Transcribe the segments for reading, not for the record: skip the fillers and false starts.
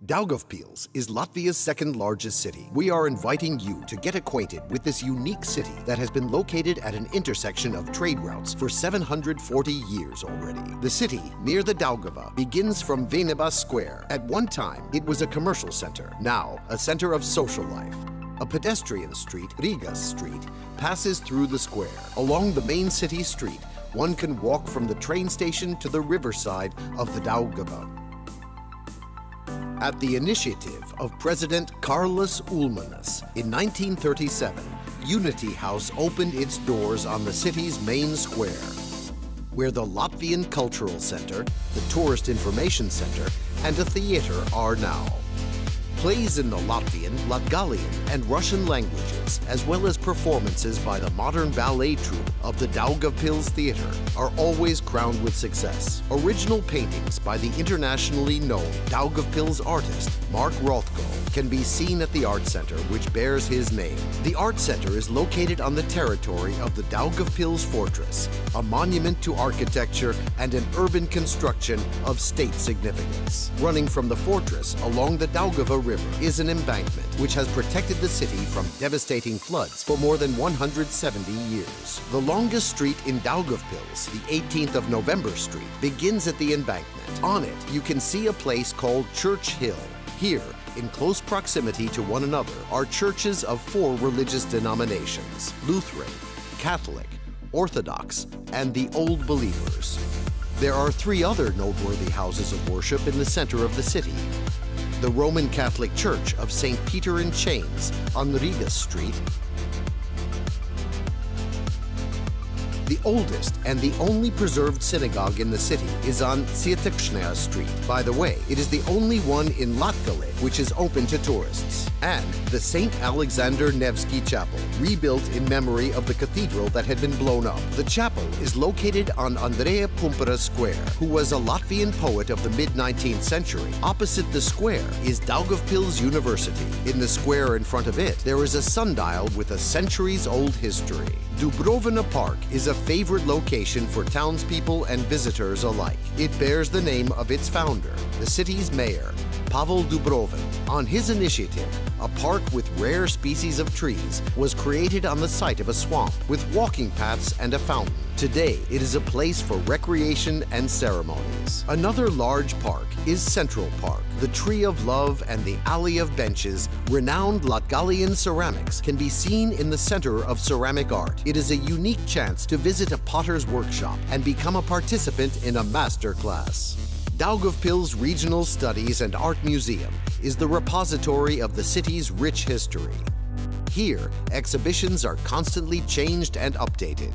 Daugavpils is Latvia's second largest city. We are inviting you to get acquainted with this unique city that has been located at an intersection of trade routes for 740 years already. The city, near the Daugava, begins from Vienebas Square. At one time, it was a commercial center, now a center of social life. A pedestrian street, Rigas Street, passes through the square. Along the main city street, one can walk from the train station to the riverside of the Daugava. At the initiative of President Kārlis Ulmanis, in 1937, Unity House opened its doors on the city's main square, where the Latvian Cultural Center, the Tourist Information Center, and a theater are now. Plays in the Latvian, Latgalian, and Russian languages, as well as performances by the modern ballet troupe of the Daugavpils Theater, are always crowned with success. Original paintings by the internationally known Daugavpils artist Mark Rothko can be seen at the Art Center, which bears his name. The Art Center is located on the territory of the Daugavpils Fortress, a monument to architecture and an urban construction of state significance. Running from the fortress along the Daugava River is an embankment which has protected the city from devastating floods for more than 170 years. The longest street in Daugavpils, the 18th of November Street, begins at the embankment. On it, you can see a place called Church Hill. Here, in close proximity to one another, are churches of 4 religious denominations: Lutheran, Catholic, Orthodox, and the Old Believers. There are 3 other noteworthy houses of worship in the center of the city: the Roman Catholic Church of St. Peter in Chains on Rigas Street, the oldest and the only preserved synagogue in the city is on Sietekšnaya Street. By the way, it is the only one in Latgale which is open to tourists. And the St. Alexander Nevsky Chapel, rebuilt in memory of the cathedral that had been blown up. The chapel is located on Andreja Pumpura Square, who was a Latvian poet of the mid-19th century. Opposite the square is Daugavpils University. In the square in front of it, there is a sundial with a centuries-old history. Dubrovina Park is a favorite location for townspeople and visitors alike. It bears the name of its founder, the city's mayor, Pavel Dubrovin. On his initiative, a park with rare species of trees was created on the site of a swamp with walking paths and a fountain. Today, it is a place for recreation and ceremonies. Another large park is Central Park. The Tree of Love and the Alley of Benches, renowned Latgalian ceramics, can be seen in the center of ceramic art. It is a unique chance to visit a potter's workshop and become a participant in a master class. Daugavpils Regional Studies and Art Museum is the repository of the city's rich history. Here, exhibitions are constantly changed and updated.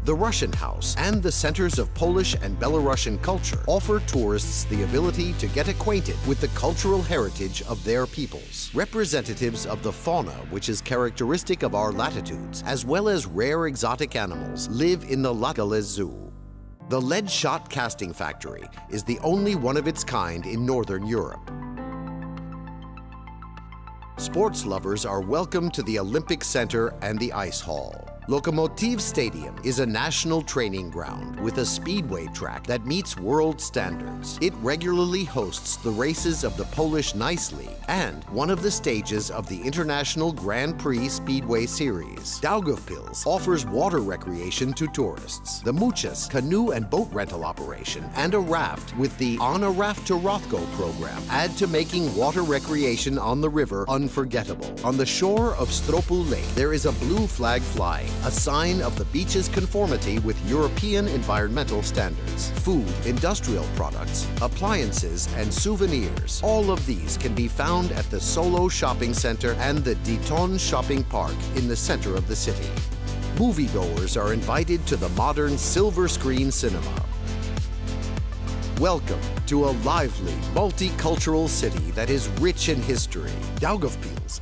The Russian House and the Centers of Polish and Belarusian Culture offer tourists the ability to get acquainted with the cultural heritage of their peoples. Representatives of the fauna, which is characteristic of our latitudes, as well as rare exotic animals, live in the Latgale Zoo. The lead shot casting factory is the only one of its kind in Northern Europe. Sports lovers are welcome to the Olympic Center and the Ice Hall. Lokomotiv Stadium is a national training ground with a speedway track that meets world standards. It regularly hosts the races of the Polish Nice League and one of the stages of the International Grand Prix Speedway Series. Daugavpils offers water recreation to tourists. The Muchas canoe and boat rental operation and a raft with the On a Raft to Rothko program add to making water recreation on the river unforgettable. On the shore of Stropu Lake, there is a blue flag flying, a sign of the beach's conformity with European environmental standards. Food, industrial products, appliances, and souvenirs. All of these can be found at the Solo Shopping Center and the Diton Shopping Park in the center of the city. Moviegoers are invited to the modern silver screen cinema. Welcome to a lively, multicultural city that is rich in history. Daugavpils